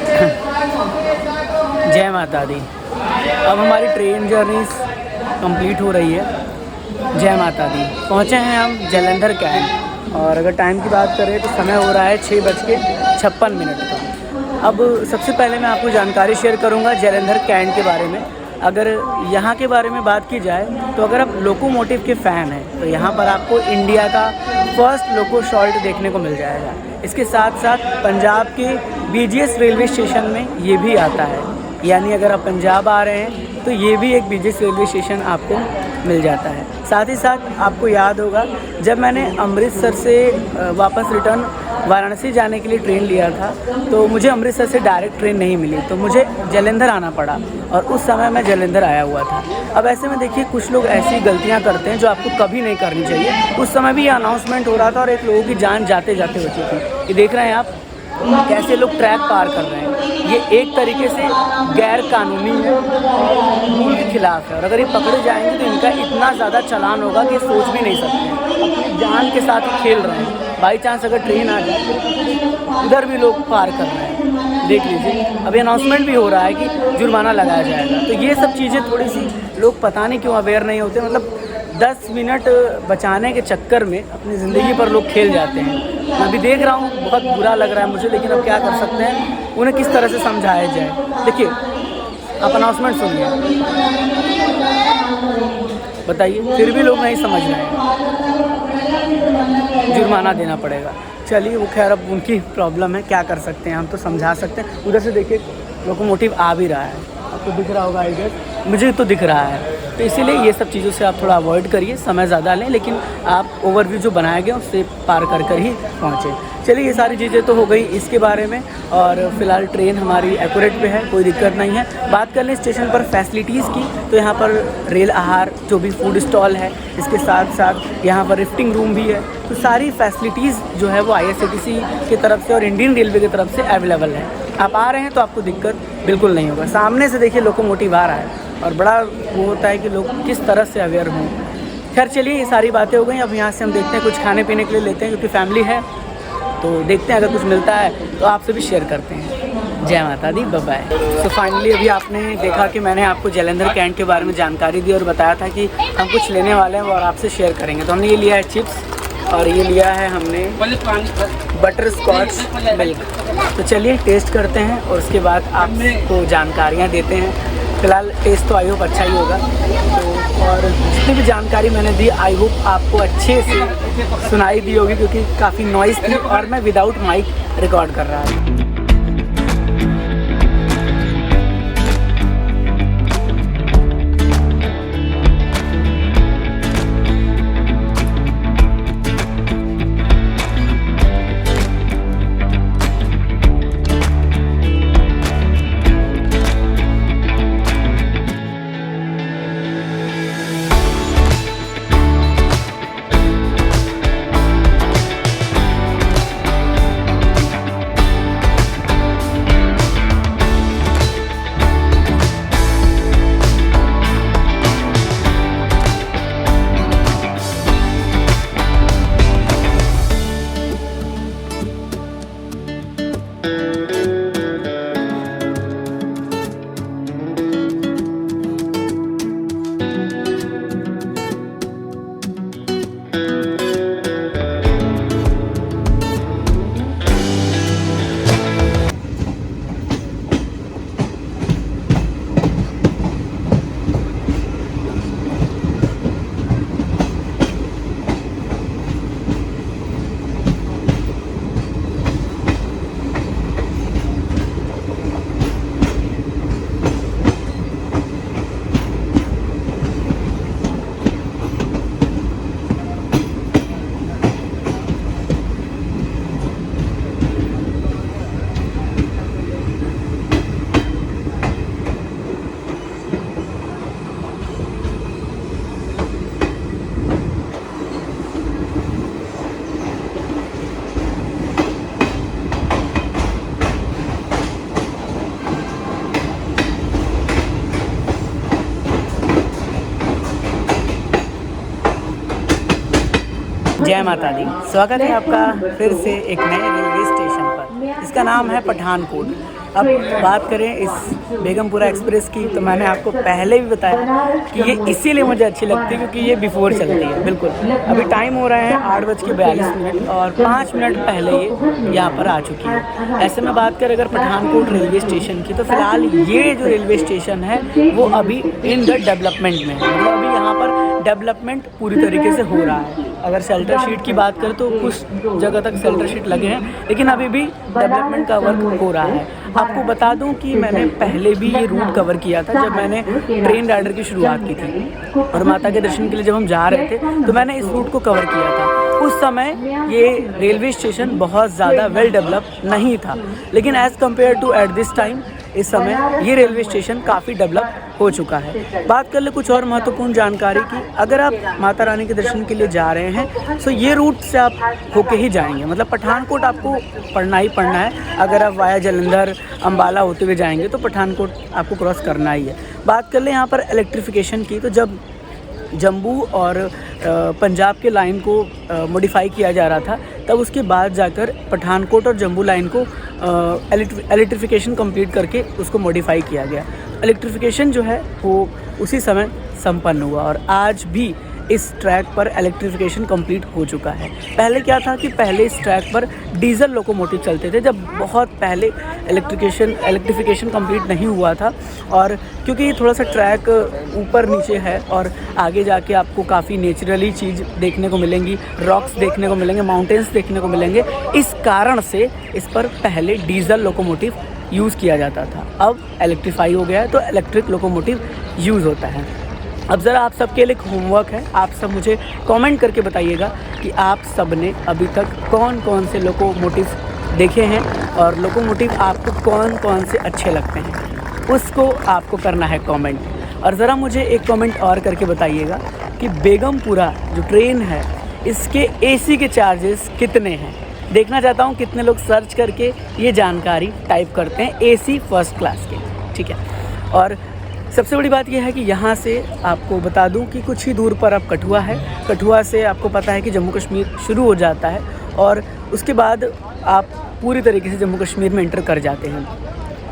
जय माता दी। अब हमारी ट्रेन जर्नी कंप्लीट हो रही है। जय माता दी। पहुँचे हैं हम जालंधर कैंट और अगर टाइम की बात करें तो समय हो रहा है 6:56 का। अब सबसे पहले मैं आपको जानकारी शेयर करूंगा जालंधर कैंट के बारे में। अगर यहाँ के बारे में बात की जाए तो अगर आप लोकोमोटिव के फ़ैन हैं तो यहाँ पर आपको इंडिया का फर्स्ट लोको शॉल्ट देखने को मिल जाएगा। इसके साथ साथ पंजाब के BGS रेलवे स्टेशन में ये भी आता है, यानी अगर आप पंजाब आ रहे हैं तो ये भी एक BGS रेलवे स्टेशन आपको मिल जाता है। साथ ही साथ आपको याद होगा जब मैंने अमृतसर से वापस रिटर्न वाराणसी जाने के लिए ट्रेन लिया था तो मुझे अमृतसर से डायरेक्ट ट्रेन नहीं मिली, तो मुझे जालंधर आना पड़ा और उस समय मैं जालंधर आया हुआ था। अब ऐसे में देखिए कुछ लोग ऐसी गलतियां करते हैं जो आपको कभी नहीं करनी चाहिए। उस समय भी ये अनाउंसमेंट हो रहा था और एक लोगों की जान जाते जाते बची थी। ये देख रहे हैं आप कैसे लोग ट्रैक पार कर रहे हैं। ये एक तरीके से गैर कानूनी है, रूल के खिलाफ है और अगर ये पकड़े जाएंगे तो इनका इतना ज़्यादा चालान होगा कि सोच भी नहीं सकते। अपनी जान के साथ ही खेल रहे हैं। बाई चांस अगर ट्रेन आ जाए उधर भी लोग पार कर रहे हैं, देख लीजिए। अभी अनाउंसमेंट भी हो रहा है कि जुर्माना लगाया जाएगा। तो ये सब चीज़ें थोड़ी सी लोग पता नहीं क्यों अवेयर नहीं होते। मतलब 10 मिनट बचाने के चक्कर में अपनी ज़िंदगी पर लोग खेल जाते हैं। मैं अभी देख रहा हूँ, बहुत बुरा लग रहा है मुझे, लेकिन अब क्या कर सकते हैं, उन्हें किस तरह से समझाया जाए। देखिए, आप अनाउंसमेंट सुनिए, बताइए, फिर भी लोग नहीं समझ रहे हैं, जुर्माना देना पड़ेगा। चलिए, वो खैर अब उनकी प्रॉब्लम है, क्या कर सकते हैं, हम तो समझा सकते हैं। उधर से देखिए लोकोमोटिव आ भी रहा है, आपको दिख रहा होगा आई गेस, मुझे तो दिख रहा है। तो इसीलिए ये सब चीज़ों से आप थोड़ा अवॉइड करिए, समय ज़्यादा लें, लेकिन आप ओवरव्यू जो बनाया गया उससे पार कर कर ही पहुँचे। चलिए, ये सारी चीज़ें तो हो गई इसके बारे में, और फिलहाल ट्रेन हमारी एक्यूरेट पे है, कोई दिक्कत नहीं है। बात कर लें स्टेशन पर फैसिलिटीज़ की, तो यहाँ पर रेल आहार जो भी फूड स्टॉल है, इसके साथ साथ यहाँ पर लिफ्टिंग रूम भी है। तो सारी फैसिलिटीज़ जो है वो IRCTC की तरफ से और इंडियन रेलवे की तरफ से अवेलेबल है। आप आ रहे हैं तो आपको दिक्कत बिल्कुल नहीं होगा। सामने से देखिए लोकोमोटिव आ रहा है, और बड़ा वो होता है कि लोग किस तरह से अवेयर हों। खैर चलिए, ये सारी बातें हो गई। अब यहाँ से हम देखते हैं, कुछ खाने पीने के लिए लेते हैं, क्योंकि फैमिली है, तो देखते हैं अगर कुछ मिलता है तो आपसे भी शेयर करते हैं। जय माता दी, बाय बाय। तो फाइनली अभी आपने देखा कि मैंने आपको जलंधर कैंट के बारे में जानकारी दी और बताया था कि हम कुछ लेने वाले हैं और आपसे शेयर करेंगे। तो हमने ये लिया है चिप्स, और ये लिया है हमने बटर स्कॉच मिल्क। तो चलिए टेस्ट करते हैं और उसके बाद आपको जानकारियाँ देते हैं। फ़िलहाल टेस्ट तो आई होप अच्छा ही होगा। तो और जितनी भी जानकारी मैंने दी आई होप आपको अच्छे से सुनाई दी होगी, क्योंकि काफ़ी नॉइज़ थी और मैं विदाउट माइक रिकॉर्ड कर रहा था। जय माता दी, स्वागत है आपका फिर से एक नए रेलवे स्टेशन पर। इसका नाम है पठानकोट। अब बात करें इस बेगमपुरा एक्सप्रेस की, तो मैंने आपको पहले भी बताया कि ये इसीलिए मुझे अच्छी लगती है क्योंकि ये बिफोर चलती है। बिल्कुल अभी टाइम हो रहा है 8:42 और 5 मिनट पहले ये यहाँ पर आ चुकी है। ऐसे में बात करें अगर पठानकोट रेलवे स्टेशन की, तो फिलहाल ये जो रेलवे स्टेशन है वो अभी इन द डेवलपमेंट में है। मतलब अभी यहाँ पर डेवलपमेंट पूरी तरीके से हो रहा है। अगर शेल्टर शीट की बात करें तो कुछ जगह तक शेल्टर शीट लगे हैं, लेकिन अभी भी डेवलपमेंट का वर्क हो रहा है। आपको बता दूं कि मैंने पहले भी ये रूट कवर किया था जब मैंने ट्रेन राइडर की शुरुआत की थी, और माता के दर्शन के लिए जब हम जा रहे थे तो मैंने इस रूट को कवर किया था। उस समय ये रेलवे स्टेशन बहुत ज़्यादा वेल डेवलप नहीं था, लेकिन as compare to at this time इस समय ये रेलवे स्टेशन काफ़ी डेवलप हो चुका है। बात कर ले कुछ और महत्वपूर्ण जानकारी की। अगर आप माता रानी के दर्शन के लिए जा रहे हैं तो ये रूट से आप होके ही जाएंगे, मतलब पठानकोट आपको पढ़ना ही पढ़ना है। अगर आप वाया जलंधर अम्बाला होते हुए जाएंगे तो पठानकोट आपको क्रॉस करना ही है। बात कर ले यहाँ पर इलेक्ट्रिफिकेशन की, तो जब जम्मू और पंजाब के लाइन को मॉडिफाई किया जा रहा था, तब उसके बाद जाकर पठानकोट और जम्मू लाइन को इलेक्ट्रिफिकेशन कंप्लीट करके उसको मॉडिफाई किया गया। इलेक्ट्रिफिकेशन जो है वो उसी समय संपन्न हुआ, और आज भी इस ट्रैक पर इलेक्ट्रिफिकेशन कंप्लीट हो चुका है। पहले क्या था कि पहले इस ट्रैक पर डीजल लोकोमोटिव चलते थे, जब बहुत पहले इलेक्ट्रिफिकेशन कंप्लीट नहीं हुआ था। और क्योंकि ये थोड़ा सा ट्रैक ऊपर नीचे है और आगे जाके आपको काफ़ी नेचुरली चीज़ देखने को मिलेंगी, रॉक्स देखने को मिलेंगे, माउंटेन्स देखने को मिलेंगे, इस कारण से इस पर पहले डीजल लोकोमोटिव यूज़ किया जाता था। अब इलेक्ट्रीफाई हो गया है तो इलेक्ट्रिक लोकोमोटिव यूज़ होता है। अब ज़रा आप सबके लिए एक होमवर्क है, आप सब मुझे कमेंट करके बताइएगा कि आप सब ने अभी तक कौन कौन से लोकोमोटिव देखे हैं और लोकोमोटिव आपको कौन कौन से अच्छे लगते हैं, उसको आपको करना है कमेंट। और ज़रा मुझे एक कमेंट और करके बताइएगा कि बेगमपुरा जो ट्रेन है इसके एसी के चार्जेस कितने हैं। देखना चाहता हूँ कितने लोग सर्च करके ये जानकारी टाइप करते हैं एसी फर्स्ट क्लास के, ठीक है। और सबसे बड़ी बात यह है कि यहाँ से आपको बता दूं कि कुछ ही दूर पर अब कठुआ है। कठुआ से आपको पता है कि जम्मू कश्मीर शुरू हो जाता है और उसके बाद आप पूरी तरीके से जम्मू कश्मीर में एंटर कर जाते हैं।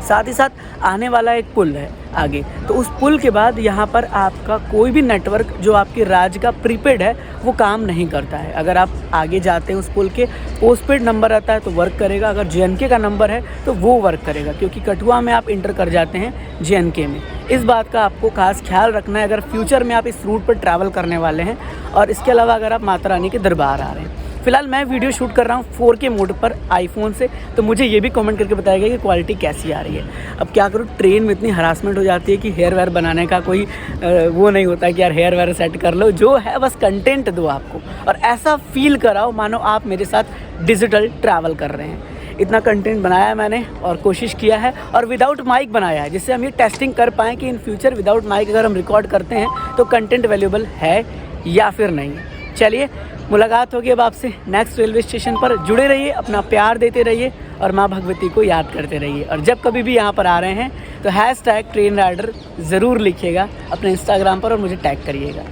साथ ही साथ आने वाला एक पुल है आगे, तो उस पुल के बाद यहाँ पर आपका कोई भी नेटवर्क जो आपके राज्य का प्रीपेड है वो काम नहीं करता है। अगर आप आगे जाते हैं उस पुल के पोस्टपेड नंबर आता है तो वर्क करेगा, अगर JNK का नंबर है तो वो वर्क करेगा, क्योंकि कठुआ में आप इंटर कर जाते हैं JNK में। इस बात का आपको खास ख्याल रखना है अगर फ्यूचर में आप इस रूट पर ट्रैवल करने वाले हैं। और इसके अलावा अगर आप माता रानी के दरबार आ रहे हैं, फ़िलहाल मैं वीडियो शूट कर रहा हूँ 4K मोड पर आईफोन से, तो मुझे ये भी कमेंट करके बताइएगा कि क्वालिटी कैसी आ रही है। अब क्या करूँ, ट्रेन में इतनी हरासमेंट हो जाती है कि हेयर वेयर बनाने का कोई वो नहीं होता कि यार हेयर वेयर सेट कर लो, जो है बस कंटेंट दो आपको और ऐसा फील कराओ मानो आप मेरे साथ डिजिटल ट्रैवल कर रहे हैं। इतना कंटेंट बनाया है मैंने और कोशिश किया है और विदाउट माइक बनाया है, जिससे हम ये टेस्टिंग कर पाएँ कि इन फ्यूचर विदाउट माइक अगर हम रिकॉर्ड करते हैं तो कंटेंट वैल्यूएबल है या फिर नहीं। चलिए मुलाकात होगी अब आपसे नेक्स्ट रेलवे स्टेशन पर। जुड़े रहिए, अपना प्यार देते रहिए और माँ भगवती को याद करते रहिए। और जब कभी भी यहाँ पर आ रहे हैं तो #ट्रेन राइडर ज़रूर लिखिएगा अपने इंस्टाग्राम पर और मुझे टैग करिएगा।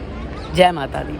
जय माता दी।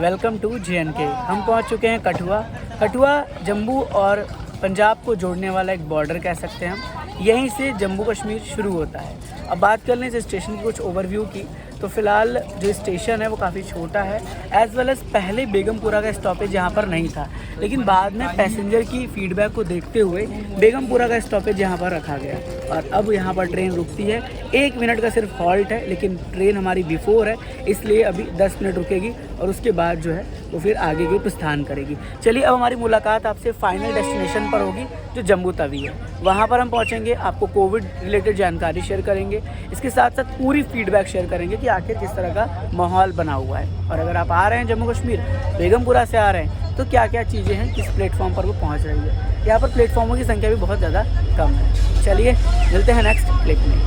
Welcome to JNK। हम पहुंच चुके हैं कठुआ। कठुआ जम्मू और पंजाब को जोड़ने वाला एक बॉर्डर कह सकते हैं हम। यहीं से जम्मू कश्मीर शुरू होता है। अब बात कर लें इस स्टेशन की कुछ ओवरव्यू की, तो फ़िलहाल जो स्टेशन है वो काफ़ी छोटा है, एज़ वेल एज़ पहले बेगमपुरा का स्टॉपेज यहाँ पर नहीं था, लेकिन बाद में पैसेंजर की फ़ीडबैक को देखते हुए बेगमपुरा का स्टॉपेज यहाँ पर रखा गया और अब यहाँ पर ट्रेन रुकती है। 1 मिनट का सिर्फ हॉल्ट है, लेकिन ट्रेन हमारी बिफोर है, इसलिए अभी 10 मिनट रुकेगी और उसके बाद जो है वो फिर आगे की प्रस्थान करेगी। चलिए अब हमारी मुलाकात आपसे फाइनल डेस्टिनेशन पर होगी जो जम्मू तवी है। वहाँ पर हम पहुँचेंगे, आपको कोविड रिलेटेड जानकारी शेयर करेंगे, इसके साथ साथ पूरी फीडबैक शेयर करेंगे कि आखिर किस तरह का माहौल बना हुआ है। और अगर आप आ रहे हैं जम्मू कश्मीर बेगमपुरा से आ रहे हैं तो क्या क्या चीज़ें हैं, किस प्लेटफॉर्म पर वो पहुँच रही है। यहाँ पर प्लेटफॉर्मों की संख्या भी बहुत ज़्यादा कम है। चलिए मिलते हैं नेक्स्ट क्लिप में।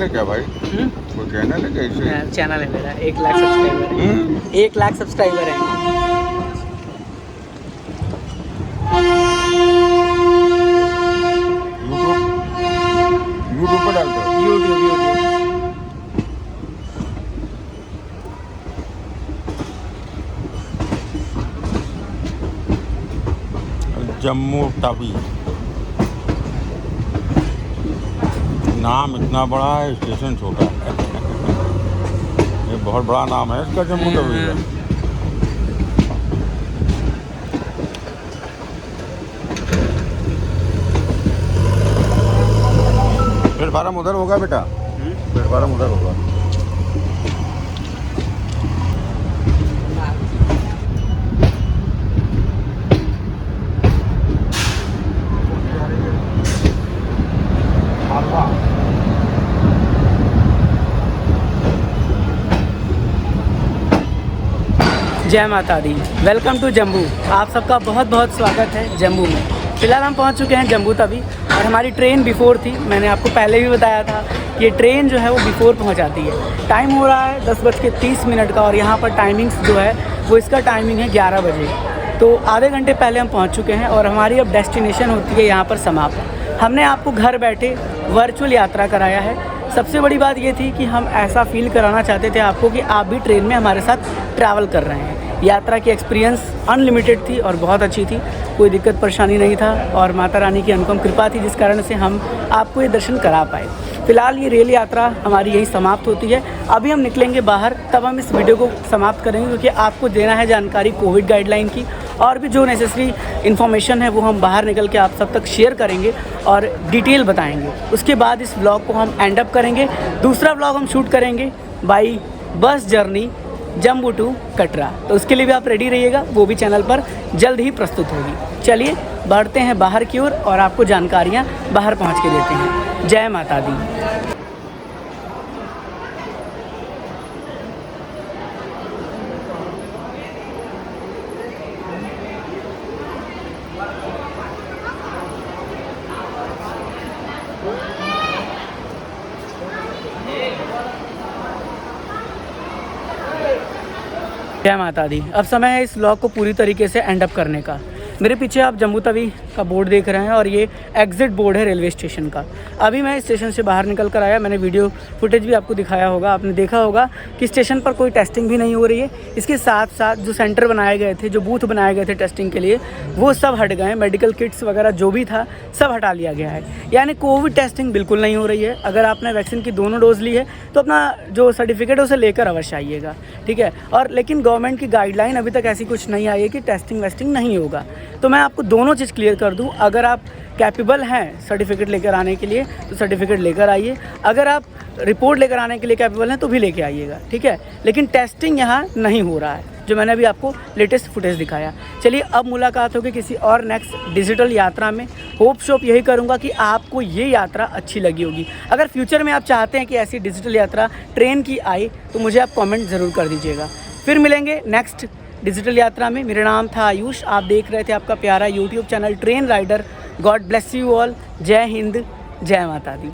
है क्या भाई? कोई चैनल है क्या इसे? चैनल है मेरा, 1 लाख सब्सक्राइबर है। 1 लाख सब्सक्राइबर है। यूट्यूब पर डालते हो? यूट्यूब जम्मू तवी, नाम इतना बड़ा है, स्टेशन छोटा है। ये बहुत बड़ा नाम है इसका, जम्मू तवी का। प्लेटफार्म उधर होगा बेटा, प्लेटफार्म उधर होगा। जय माता दी। Welcome to Jammu. आप सबका बहुत बहुत स्वागत है जम्मू में। फ़िलहाल हम पहुंच चुके हैं जम्मू तवी और हमारी ट्रेन बिफोर थी। मैंने आपको पहले भी बताया था कि ये ट्रेन जो है वो बिफोर पहुंच जाती है। टाइम हो रहा है 10:30 का और यहाँ पर टाइमिंग्स जो है वो इसका टाइमिंग है 11 बजे। तो आधे घंटे पहले हम पहुँच चुके हैं और हमारी अब डेस्टिनेशन होती है यहाँ पर समाप्त। हमने आपको घर बैठे वर्चुअल यात्रा कराया है। सबसे बड़ी बात ये थी कि हम ऐसा फील कराना चाहते थे आपको कि आप भी ट्रेन में हमारे साथ ट्रैवल कर रहे हैं। यात्रा की एक्सपीरियंस अनलिमिटेड थी और बहुत अच्छी थी, कोई दिक्कत परेशानी नहीं था और माता रानी की अनुपम कृपा थी जिस कारण से हम आपको ये दर्शन करा पाए। फ़िलहाल ये रेल यात्रा हमारी यही समाप्त होती है। अभी हम निकलेंगे बाहर, तब हम इस वीडियो को समाप्त करेंगे क्योंकि आपको देना है जानकारी कोविड गाइडलाइन की और भी जो नेसेसरी इन्फॉर्मेशन है वो हम बाहर निकल के आप सब तक शेयर करेंगे और डिटेल बताएंगे। उसके बाद इस ब्लॉग को हम एंड अप करेंगे। दूसरा ब्लॉग हम शूट करेंगे by bus journey Jammu to Katra, तो उसके लिए भी आप रेडी रहिएगा, वो भी चैनल पर जल्द ही प्रस्तुत होगी। चलिए बढ़ते हैं बाहर की ओर और आपको जानकारियाँ बाहर पहुँच के देते हैं। जय माता दी। जय माता दी। अब समय है इस व्लॉग को पूरी तरीके से एंड अप करने का। मेरे पीछे आप जम्मू तवी का बोर्ड देख रहे हैं और ये एग्ज़िट बोर्ड है रेलवे स्टेशन का। अभी मैं स्टेशन से बाहर निकल कर आया, मैंने वीडियो फुटेज भी आपको दिखाया होगा। आपने देखा होगा कि स्टेशन पर कोई टेस्टिंग भी नहीं हो रही है। इसके साथ साथ जो सेंटर बनाए गए थे, जो बूथ बनाए गए थे टेस्टिंग के लिए, वो सब हट गए। मेडिकल किट्स वगैरह जो भी था सब हटा लिया गया है, यानी कोविड टेस्टिंग बिल्कुल नहीं हो रही है। अगर आपने वैक्सीन की दोनों डोज ली है तो अपना जो सर्टिफिकेट है उसे लेकर अवश्य आइएगा, ठीक है। और लेकिन गवर्नमेंट की गाइडलाइन अभी तक ऐसी कुछ नहीं आई है कि टेस्टिंग वेस्टिंग नहीं होगा। तो मैं आपको दोनों चीज़ क्लियर कर दूं, अगर आप कैपेबल हैं सर्टिफिकेट लेकर आने के लिए तो सर्टिफिकेट लेकर आइए, अगर आप रिपोर्ट लेकर आने के लिए कैपेबल हैं तो भी लेके आइएगा, ठीक है। लेकिन टेस्टिंग यहाँ नहीं हो रहा है, जो मैंने अभी आपको लेटेस्ट फुटेज दिखाया। चलिए अब मुलाकात होगी किसी और नेक्स्ट डिजिटल यात्रा में। होप शोप यही करूँगा कि आपको ये यात्रा अच्छी लगी होगी। अगर फ्यूचर में आप चाहते हैं कि ऐसी डिजिटल यात्रा ट्रेन की आए तो मुझे आप कॉमेंट ज़रूर कर दीजिएगा। फिर मिलेंगे नेक्स्ट डिजिटल यात्रा में। मेरा नाम था आयुष, आप देख रहे थे आपका प्यारा YouTube channel train rider. God bless you all. जय हिंद, जय माता दी।